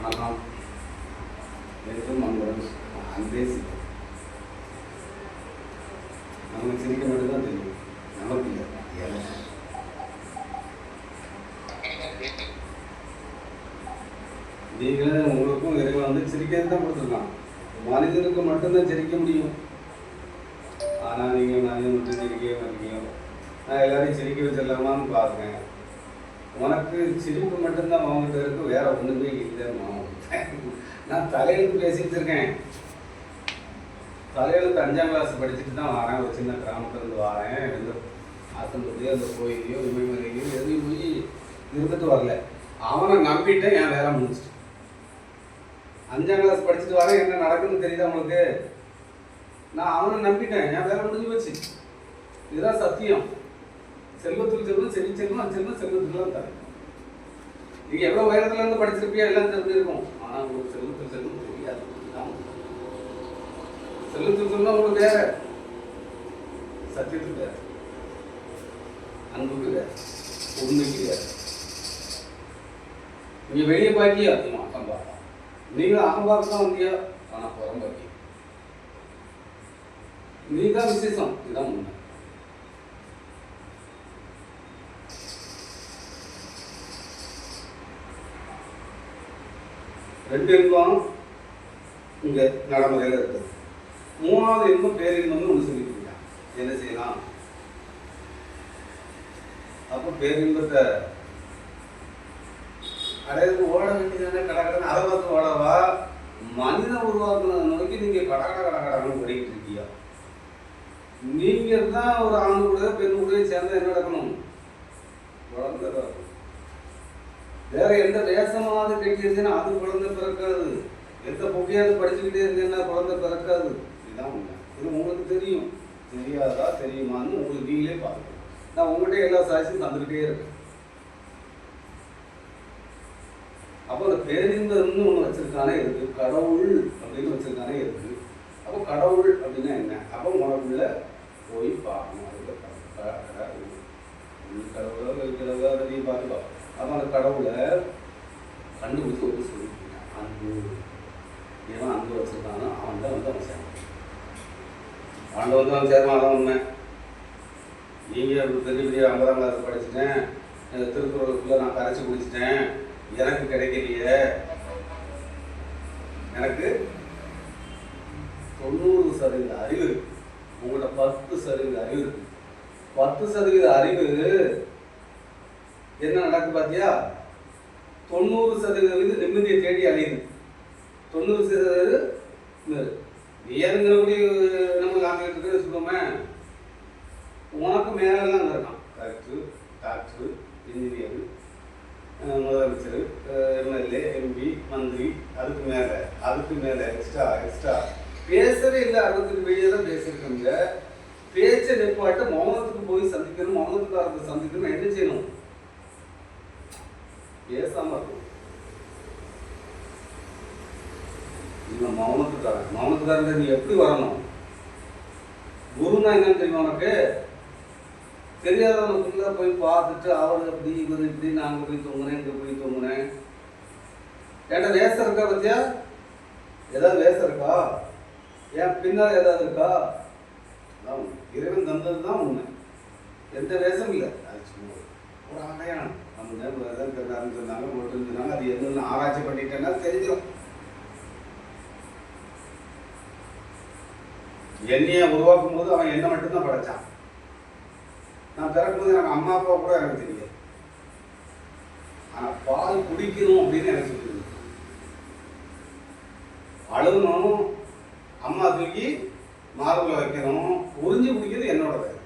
வணக்கம். என்றும் நம்மளுடன் அன்பே சிவம். நமக்கு சிரிக்க மட்டும்தான் தெரியும், நமக்கு இல்லை. நீங்களே உங்களுக்கும் இறைவன் வந்து சிரிக்கிறது தான் கொடுத்துருக்கான். மனிதனுக்கு மட்டும்தான் சிரிக்க முடியும். ஆனால் நீங்கள் மனிதன் மட்டும் சிரிக்கவே மாட்டீங்க. நான் எல்லாரையும் சிரிக்க வச்சிடலாமான்னு பார்க்குறேன். உனக்கு சிரிப்பு மட்டும்தான் அவங்ககிட்ட இருக்கு, வேற ஒன்றுமே இல்லைன்னு. நான் தலையெழுத்து பேசிட்டு இருக்கேன். தலையெழுத்து 5ஆம் கிளாஸ் படிச்சுட்டு தான் வரேன். ஒரு சின்ன கிராமத்துலேருந்து வரேன். எந்த ஆசனத்துலேயோ அந்த கோயிலையோ இமயமலையோ எதையும் போய் இருந்துட்டு வரல. அவனை நம்பிட்டேன், என் வேலை முடிச்சிட்டு. 5ஆம் கிளாஸ் படிச்சுட்டு வரேன். என்ன நடக்குதுன்னு தெரியுது அவங்களுக்கு? நான் அவனை நம்பிட்டேன், என் வேலை முடிஞ்சு போச்சு. இதுதான் சத்தியம். செல்வத்துக்கு செல்வம், செல்வம் அஞ்செல்வம் செல்வத்துக்குலாம் தரேன். நீங்க எவ்வளவு உயரத்துல இருந்து படிச்சிருப்பியா எல்லாம் தெரிஞ்சிருக்கும். ஆனா உங்களுக்கு செல்வத்துக்கு செல்வம் தெரியாது. செல்வத்துக்கு செல்வம் உங்களுக்கு வேற, சத்தியத்துக்கு வேற, அன்புக்கு வேற, உண்மைக்கு வேற. நீங்க வெளியே பாக்கியா அகம்பாக்கம். நீங்களும் அகம்பாக்கம் தான் வந்தியா, ஆனா புறம்பாக்கியம். நீ தான் விசேஷம். இதுதான் உண்மை. ரெண்டு இன்பம் இங்க நடைமுறையில இருக்குது. 3வது இன்பம் பேரின்பம்னு ஒன்று சொல்லிட்டு என்ன செய்யலாம்? அப்போ பேரின்பத்தை அடையிறது ஓட வேண்டியதானே. கடகடன்னு அதை பார்த்து ஓடவா? மனிதன் உருவாக்குனதை நோக்கி நீங்க கடகடன்னு ஓடிக்கிட்டு இருக்கியா? நீங்க தான் ஒரு ஆண் கூட பெண் கூட சேர்ந்தா என்ன நடக்கணும்? குழந்தை பிறக்கணும். வேற எந்த வேஷமாவது கட்டியிருந்தேன்னா அது குழந்தை பிறக்காது. எந்த பொக்கையாவது படிச்சுக்கிட்டே இருந்தேன்னா குழந்தை பிறக்காது. இதுதான் உண்மை. இது உங்களுக்கு தெரியும். தெரியாதா தெரியுமான்னு உங்களுக்கு நீங்களே பார்க்கணும். நான் உங்கள்கிட்ட எல்லா சாட்சியும் தந்துக்கிட்டே இருக்கேன். அப்போ அந்த பேரின்பம்னு ஒன்று வச்சிருக்கானே இருக்கு, கடவுள் அப்படின்னு வச்சிருக்கானே இருக்கு. அப்போ கடவுள் அப்படின்னா என்ன? அப்போ உனக்குள்ள போய் பார்க்கணும். கடவுளை அதையும் பார்த்து பார்க்கணும். அப்போ அந்த கடவுளை கண்டுபிடிச்சி ஒரு சொல்லிட்டீங்க. அன்பு. ஏன்னா அன்பு வச்சிருக்கானோ அவன் தான் வந்து அவன் சேரணும். அவன் வந்து அவன் சேரணும். அதான் உண்மை. நீங்கள் பெரிய பெரிய 50ஆம் கிளாஸ் படிச்சுட்டேன், திருக்குறளுக்குள்ளே நான் கரைச்சி குடிச்சிட்டேன், எனக்கு கிடைக்கலையே. எனக்கு 90% அறிவு இருக்கு. உங்களோட 10% அறிவு இருக்கு. 10% அறிவு என்ன நடக்கு பார்த்தியா? 90% நிம்மதியை தேடி அழியுது. 90% ஏதுங்கிறபடி நம்ம லாங்கிட்டு இருக்குன்னு சொல்லுவோமே. உனக்கு மேலெல்லாம் அங்கே இருக்கான். கலெக்டர், டாக்டர், இன்ஜினியர், முதலமைச்சர், எம்எல்ஏ, எம்பி, மந்திரி, அதுக்கு மேலே எக்ஸ்ட்ரா பேசவே இல்லை. 68 வெளியே தான் பேசியிருக்கோங்க. பேச்சை நிப்பாட்ட மௌனத்துக்கு போய் சந்திக்கணும். மௌனத்துக்காரத்தை சந்திக்கணும். என்ன செய்யணும்? பேசாம இருக்கும். இல்லை மௌனத்துக்காரன் நீ எப்படி வரணும்? குருனா என்னன்னு தெரியுமா உனக்கு? தெரியாதவனுக்குள்ள போய் பார்த்துட்டு அவர் அப்படி இவர் இப்படி நாங்கள் போய் தூங்குனேன், இங்கே போய் தூங்குனேன். ஏன்டா வேஷம் இருக்கா பத்தியா? ஏதாவது வேஷம் இருக்கா? ஏன் பின்னால் ஏதாவது இருக்கா? இறைவன் தந்தது தான் உண்மை. எந்த வேஷம் இல்லை. அது சும்மா ஒரு அடையாளம். நம்ம நேரம் சொன்னாங்க, போட்டு சொன்னாங்க. அது என்னன்னு ஆராய்ச்சி பண்ணிட்டேன்னா தெரிஞ்சிடும். என்னையை உருவாக்கும் போது அவன் என்ன மட்டும்தான் படைச்சான். நான் பிறக்கும்போது எனக்கு அம்மா அப்பா கூட எனக்கு தெரியாது. ஆனால் பால் குடிக்கணும் அப்படின்னு எனக்கு சொல்லுது. அழுகணும், அம்மா தூக்கி மார்பில் வைக்கணும், உறிஞ்சி குடிக்கிறது என்னோட வேலை.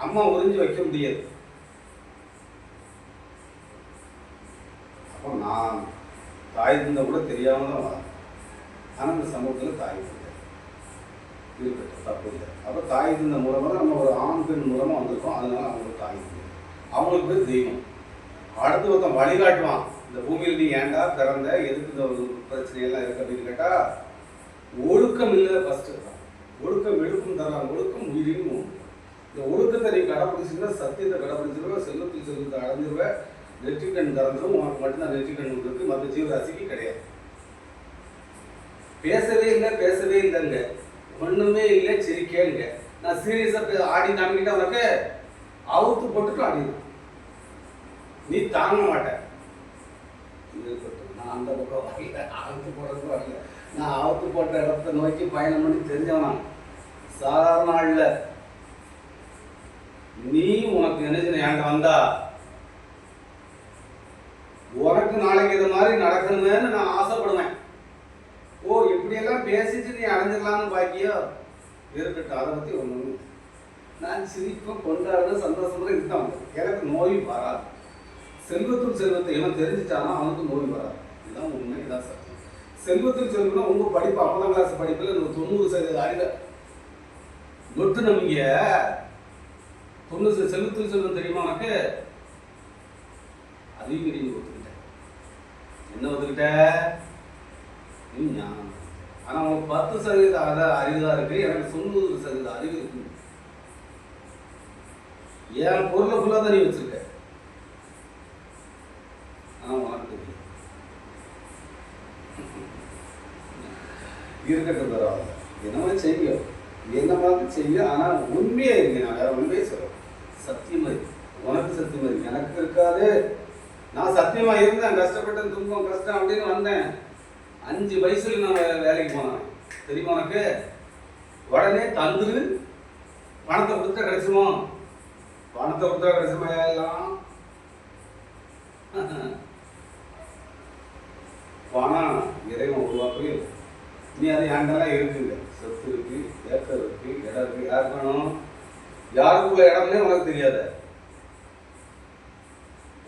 அம்மா உறிஞ்சி வைக்க முடியாது. அப்போ நான் தாய் தந்தை கூட தெரியாம தான் வரேன். ஆனால் இந்த சமூகத்தில் தாய் தந்தை இருக்கட்டும், தப்பு இல்லை. அப்போ தாய் தந்தை மூலமாக நம்ம ஒரு ஆண் பெண் மூலமாக வந்திருக்கோம். அதனால அவங்களுக்கு தாய் தந்தை, அவங்களுக்கு பேர் தெய்வம். அடுத்து ஒருத்தன் வழிகாட்டுவான். இந்த பூமியில் நீ ஏண்டா பிறந்த, எதுக்கு இந்த ஒரு பிரச்சனையெல்லாம் இருக்கு அப்படின்னு கேட்டால், ஒழுக்கம் இல்லை. ஃபஸ்ட்டு ஒழுக்கம் எடுக்கும் தரலாம். ஒழுக்கம் உயிரினும். இந்த ஒழுக்கத்தை நீ கடைப்பிடிச்சிருந்தா சத்தியத்தை கடைப்பிடிச்சிருவேன், செல்வத்தில் செல்வத்தை அடைஞ்சிருவேன், நெற்றிக்கண் திறந்துடும். உனக்கு மட்டும்தான் நெற்றிக்கண் இருக்கு, மற்ற ஜீவராசிக்கு கிடையாது. பேசவே இல்லைங்க, ஒண்ணுமே இல்லை, சிரிக்கேங்க. நான் சீரியஸா ஆடி காமிக்கிட்ட உனக்கு அவுத்து போட்டுட்டு ஆடிடும், நீ தாங்க மாட்டேன். நான் அந்த பக்கம் வரல, அவுத்து போடுறது வரல. நான் அவுத்து போட்ட இடத்த நோக்கி பயணம் பண்ணி தெரிஞ்சவனா, சாதாரண ஆள்ல. நீ உனக்கு நினைச்சு என்கிட்ட வந்தா உனக்கு நாளைக்கு இது மாதிரி நடக்கணுமேன்னு நான் ஆசைப்படுவேன். ஓ, இப்படியெல்லாம் பேசிட்டு நீ அடைஞ்சிடலான்னு பாக்கியோ இருக்கட்டும், அதை பற்றி ஒன்று. நான் சிரிப்பேன், கொண்டாடுறது, சந்தோஷமா இருக்கான். எனக்கு நோய் வராது. செல்வத்துள் செல்வத்தை இவன் தெரிஞ்சிட்டானா அவனுக்கு நோய் வராது. இதுதான் உண்மை, இதான் சத்தியம். செல்வத்துள் செல்வம்னா உங்க படிப்பு 50ஆம் கிளாஸ் படிப்பில் 90% அறிவை நொட்டு நம்பிங்க. 90 செல்வத்துள் செல்வம் தெரியுமா உனக்கு? அதையும் நீங்க ஒத்துக்கிட்ட. என்ன ஒத்துக்கிட்ட? நீ ஞானம். ஆனா உனக்கு 10% அறிவுதான் இருக்கு, எனக்கு 90% அறிவு இருக்கு. என் பொருளை ஃபுல்லா தான் நீ வச்சிருக்க, ஆனா உனக்கு தெரியும். இருக்கட்டும், பரவாயில்ல, என்னமா செய்ய, என்ன மாதிரி செய்ய. ஆனா உண்மையா இருக்கு, நான் வேற உண்மையை சொல்றேன். சத்தியமா இருக்கு, உனக்கு சத்தியமா இருக்கு, எனக்கு இருக்காது. நான் சத்தியமா இருந்தேன், கஷ்டப்பட்டேன், துன்பம் கஷ்டம் அப்படின்னு வந்தேன். 5 வயசுல நான் வேலைக்கு போனேன், தெரியுமா உனக்கு? உடனே தந்துரு, பணத்தை கொடுத்தா கிடைச்சுமோ? பணத்தை கொடுத்தா கிடைச்சுமா? எல்லாம் பணம் இறைவன் உருவாக்கவே. நீ அது என்கிட்டலாம் இருக்குங்க, சொத்து இருக்கு, ஏக்கர் இருக்கு, இடம் இருக்கு. யாருக்கு வேணும்? யாருக்குள்ள இடம்னே உனக்கு தெரியாத,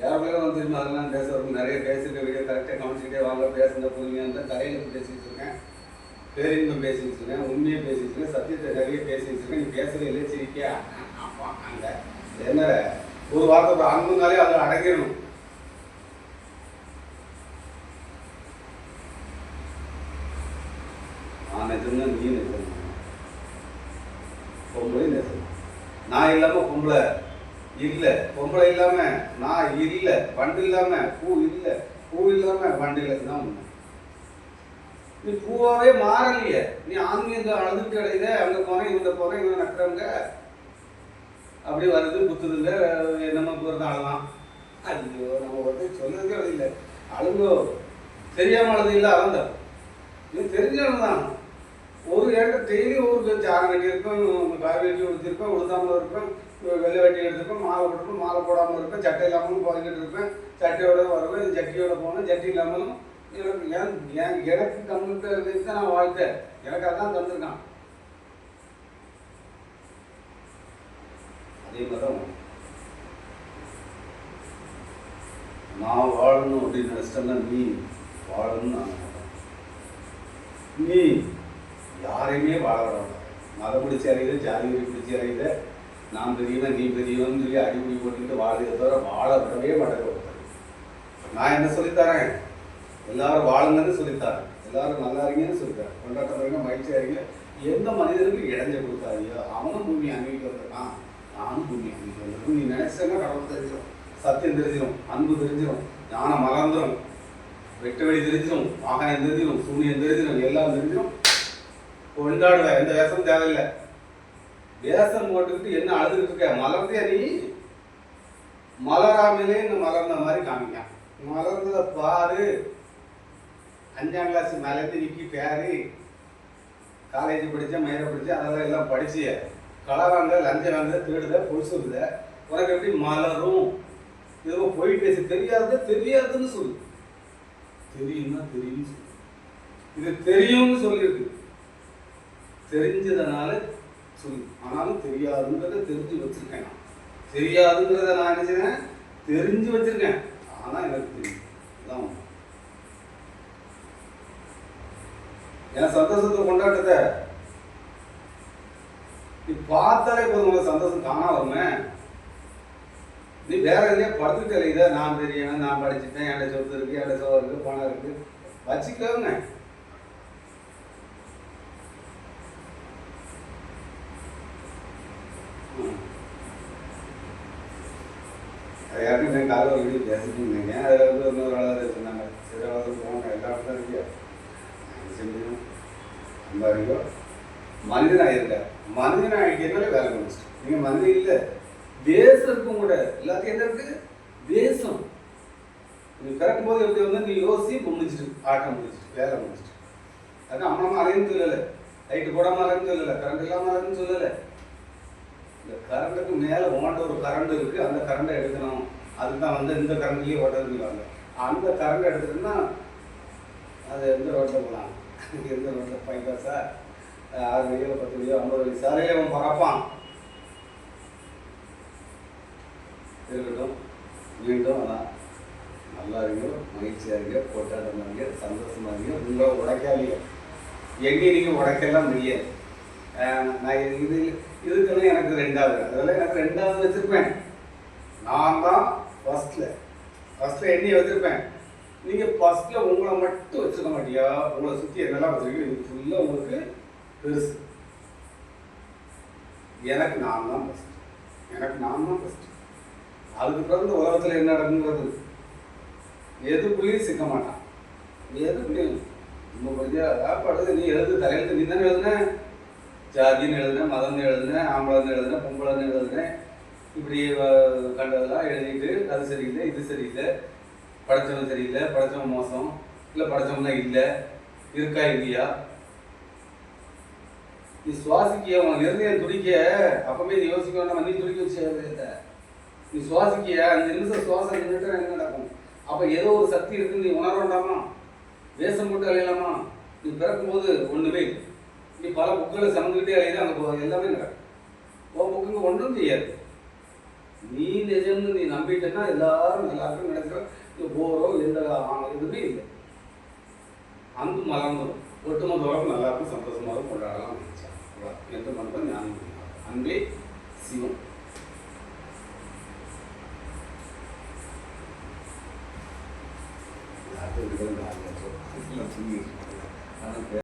யாருக்குள்ளே உனக்கு தெரியுமா? அதெல்லாம் பேசுறதுக்கு நிறைய பேசிட்டு வீடியோ கரெக்டாக கவனிச்சுக்கிட்டே வாங்க, பேசுங்க, புரியுங்க. அந்த கரையில் பேசிட்டு இருக்கேன், பேரின்பம் பேசிட்டு இருக்கேன், உண்மையை பேசிட்டு இருக்கேன், சத்தியத்தை நிறைய பேசிட்டு இருக்கேன். நீ பேசுறது இல்லை, சிரிக்கா அங்க என்ன ஒரு வார்த்தை அன்புனாலே அதை அடங்கிடணும். நான் நிஜம்னா நீ நிஜம், பொம்பளை நிஜம். நான் இல்லாம பொம்பளை இல்லை, பொம்பளை இல்லாம நான் இல்லை, வண்டு இல்லாம பூ இல்லை, பூ இல்லாம வண்டு இல்லை. தான் உண்மை. நீ பூவாவே மாறலையே, நீ ஆன்மீக அழுதுட்டு கிடையாது. அங்க போறேன், இவங்க போறேன், இவங்க நக்கிறவங்க அப்படி வருது, குத்துது இல்லை, என்னமா போறது அழலாம். ஐயோ, நம்ம ஒருத்தர் சொன்னதுக்கே இல்லை, அழுங்கோ. தெரியாம அழுது இல்லை, அழந்த இது தெரிஞ்சாலும் ஒரு இடத்துல டெய்லி ஊருக்கு சாரம் கட்டி இருப்பேன், காய் வெட்டி கொடுத்துருப்பேன், உளுத்தாமல் இருப்பேன், வெள்ளை வெட்டி எடுத்துருப்பேன், மாலை போட்டுருப்பேன், மாலை போடாமல் இருப்பேன், சட்டை இல்லாமலும் போய்கிட்டு இருப்பேன், சட்டையோட வருவேன், ஜட்டியோட போனேன், ஜட்டி இல்லாமலும். எனக்கு கம்மிட்டு தான் நான் வாழ்க்கை, எனக்கு அதான் தந்துருக்கான். அதே மாதிரி நான் வாழணும் அப்படின்னு நினைச்சிட்டேன்னா நீ வாழணும்னு நான் நினைக்கிறேன். நீ யாரையுமே வாழ விட, மதம் பிடிச்சி அறியுது, ஜாதி பிடிச்சி அறியுது, நான் பெரியவன் நீ பெரியவன் சொல்லி அடிப்படி போட்டுக்கிட்டு வாழுறதை தவிர வாழ விடவே மாட்டேன். நான் என்ன சொல்லித்தரேன்? எல்லாரும் வாழுங்கன்னு சொல்லித்தரேன், எல்லாரும் நல்லா இருங்கன்னு சொல்லித்தரேன், கொண்டாட்டம் இருங்க, மகிழ்ச்சியா இருங்க. எந்த மனிதனுக்கு இடைஞ்ச கொடுத்தாரியோ அவனும் பூமி அனுபவிக்க வந்திருக்கான், நானும் பூமி அனுபவிக்க வந்திருக்கேன். நீ நினைச்சேன்னா கடவுள் தெரிஞ்சிடும், சத்தியம் தெரிஞ்சிடும், அன்பு தெரிஞ்சிடும், ஞானம் மலர்ந்துடும், வெட்ட வெளி தெரிஞ்சிடும், வாகனம் தெரிஞ்சிடும், சூனியம் தெரிஞ்சிடும், எல்லாம் தெரிஞ்சிடும். கொண்டாடுவேன், எந்த வேஷம் தேவையில்லை. வேஷம் போட்டுக்கிட்டு என்ன அழுதுகிட்டு இருக்க? மலர்ந்தே நீ மலராமலே இந்த மலர்ந்த மாதிரி காமிக்கான். மலர்ந்ததை பாரு. 5ஆம் கிளாஸ் மேலேருந்து நிக்கி பேரு, காலேஜ் படித்தேன், மேலே படித்தேன், அதெல்லாம் எல்லாம் படிச்சிய கலவாங்க, லஞ்சம் வாங்க, திருடுத, பொழுசுடுத. உனக்கு எப்படி மலரும்? இதுவோ போய் பேசி தெரியாது தெரியாதுன்னு சொல்லு, தெரியும்னா தெரியும்னு சொல்லு. இது தெரியும்னு சொல்லியிருக்கு, தெரிஞ்சதுனால சொல்லு. ஆனாலும் தெரியாதுங்கிறத தெரிஞ்சு வச்சிருக்கேன். நான் தெரியாதுங்கிறத நான் என்ன செய்வேன்? தெரிஞ்சு வச்சிருக்கேன், ஆனா எனக்கு தெரியும். அதான் என் சந்தோஷத்தை கொண்டாட்டத்தை நீ பார்த்தாலே போதும், உங்க சந்தோஷம் தானா வருமே. நீ வேற எதையா படுத்துட்டே இதை நான் பெரியவன், நான் படிச்சுட்டேன், என்கிட்ட சொத்து இருக்கு, என்கிட்ட சோறு இருக்கு, பணம் இருக்கு, வச்சுக்கோங்க. யாருக்கும் காலையில் ஒரு வீடியோ பேசிட்டு இருந்தீங்க, அதில் வந்து இன்னொரு ஆளாக சொன்னாங்க, சில ஆளாக போவாங்க, எல்லா இடத்துல இருக்கியா செஞ்சு மனிதனாயிருக்க. மனிதனாகிக்கிறதுனால வேலை முடிச்சிட்டு. நீங்கள் மனிதன் இல்லை, தேசம் இருக்கும் கூட. எல்லாத்தையும் என்ன இருக்கு? தேசம். நீ பிறக்கும் போது எப்படி வந்து நீ யோசி முடிச்சுட்டு, ஆட்டம் முடிச்சுட்டு, வேலை முடிச்சுட்டு. அதுக்கு அம்மா அலைன்னு சொல்லலை, லைட்டு போடாமல் அலைன்னு சொல்லலை, கரண்ட் இல்லாமல் அலைன்னு சொல்லலை. இந்த கரண்ட்டுக்கு மேலே ஓண்ட ஒரு கரண்ட் இருக்குது, அந்த கரண்டை எடுக்கணும். அதுதான் வந்து இந்த கரண்ட்லேயே ஓட்டதுன்னு அந்த கரண்ட் எடுத்துட்டுன்னா அது எந்த ரோட்டில் போகலாம், எந்த ரோட்டில் பைபாஸா 6 வழியோ 10 வழியோ 50 வழி சாலையில் அவன் பறப்பான். இருக்கட்டும், மீண்டும் அதான் நல்லா இருங்க, மகிழ்ச்சியாக இருங்க, போட்டாட்டம் இருங்க, சந்தோஷமாக இருங்க. உங்களை உடைக்காதீங்க, எங்கேயும் நீங்கள் உடைக்கலாம் முடியாது. நான் இதுக்கெல்லாம் எனக்கு 2வது, அதெல்லாம் எனக்கு 2வது வச்சுருப்பேன். நான் தான் ஃபஸ்ட்டில் எண்ணி வச்சுருப்பேன். நீங்கள் ஃபஸ்ட்டில் உங்களை மட்டும் வச்சுருக்க மாட்டியா? உங்களை சுற்றி என்னெல்லாம் வச்சுருக்கீங்க, இது ஃபுல்லாக உங்களுக்கு பெருசு. எனக்கு நான் தான் ஃபஸ்ட்டு. அதுக்கு பிறகு இந்த உலகத்தில் என்ன நடக்குங்கிறது எதுக்குள்ளேயும் சிக்க மாட்டான். எதுக்குள்ளேயும் இன்னும் கொஞ்சம் படுது. நீ எழுது தலையெழுத்து, நீ தானே எழுதுன. ஜாதின்னு எழுதுனேன், மதம்னு எழுதுனேன், ஆம்பளைன்னு எழுதுனேன், பொம்பளைன்னு எழுதுனேன். இப்படி கண்டதெல்லாம் எழுதிட்டு அது சரியில்லை, இது சரியில்லை, படைச்சவன் சரியில்லை, படைச்சவன் மோசம், இல்லை படைச்சவன் தான் இல்லை, இருக்கா இல்லையா? நீ சுவாசிக்கிய, உன் இருதயம் துடிக்க, அப்பவே நீ யோசிக்க வேண்டாம். நீ துடிக்க வச்சு நீ சுவாசிக்கிய 5 நிமிஷம் சுவாசம் நின்றுட்டு என்ன நடக்கும்? அப்போ ஏதோ ஒரு சக்தி இருக்குன்னு நீ உணர வேண்டாமா? வேஷம் போட்டு அலையலாமா? நீ பிறக்கும்போது ஒன்றுமே இல்லை. நீ பல புக்களை சமந்துக்கிட்டே அலையுது, அங்கே எல்லாமே நடக்கும். உன் புக்குங்க ஒன்றும் செய்யாது. நீ நிஜம்னு நீ நம்பிட்டேன்னா எல்லாரும் எல்லாருக்கும் நடக்கிற போரோ எந்த எதுவுமே இல்லை. அன்பு மலர்ந்துடும், ஒட்டுமொத்த உலகம் எல்லாருக்கும் சந்தோஷமாக கொண்டாடலாம். எந்த மனதும் ஞானம். அன்பே சிவம்.